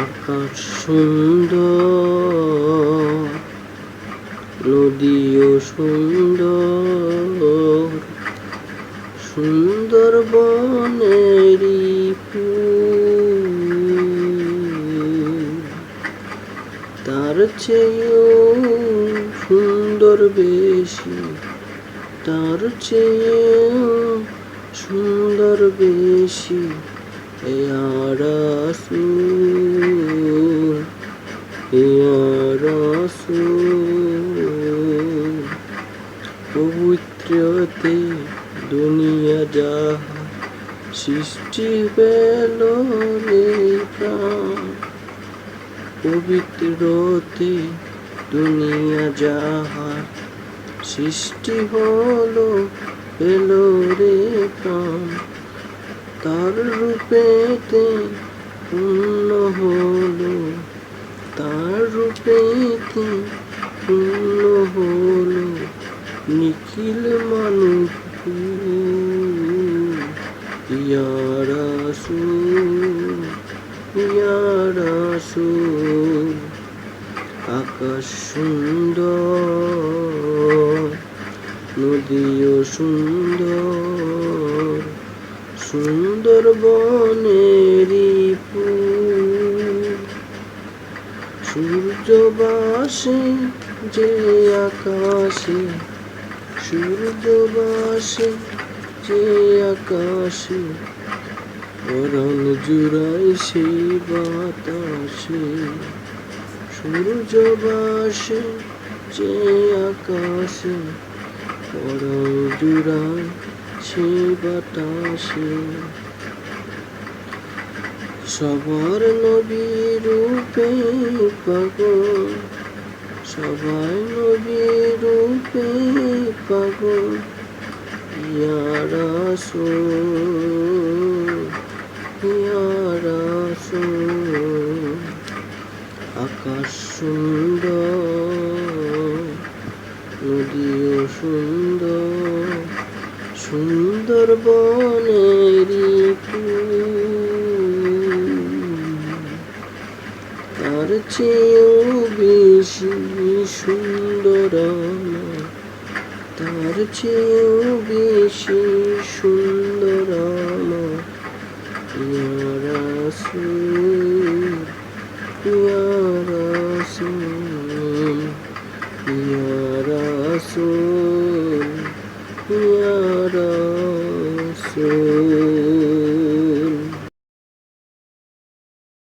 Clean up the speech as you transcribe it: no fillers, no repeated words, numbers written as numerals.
আকাশ সুন্দর, নদীও সুন্দর, সুন্দরবনেরই ফুল তার চেয়েও সুন্দর বেশি, তার চেয়েও সুন্দর বেশি ইয়া রাসূল, ইয়া রাসূল। পবিত্রতে দুনিয়া যাহা সৃষ্টি পেল রে প্রাণ, পবিত্রতে দুনিয়া যাহা সৃষ্টি হলো পেল রে প্রাণ, তার রূপেতে পূর্ণ হলো, তার রূপেতে পূর্ণ হলো নিখিল মানব কুল। ইয়া রাসূল, ইয়া রাসূল। আকাশ সুন্দর, নদীও সুন্দর, সুন্দরবনেরই ফুল সূর্য বাসে যে আকাশে, সূর্য বাসে যে আকাশে, পরাণ জুড়ায় সেই বাতাসে। সূর্য বাসে যে আকাশে, পরাণ জুড়ায় সেই বাতাসে। সবার নবী রূপে পাগল, সবাই নবী রূপে পাগল। ইয়া রাসূল, ইয়া রাসূল। আকাশ সুন্দর, নদীও সুন্দর, সুন্দরবনেরই ফুল তার চেয়েও বেশি সুন্দর আমার, তার চেয়েও বেশি সুন্দর আমার। ইয়া রাসূল, ইয়া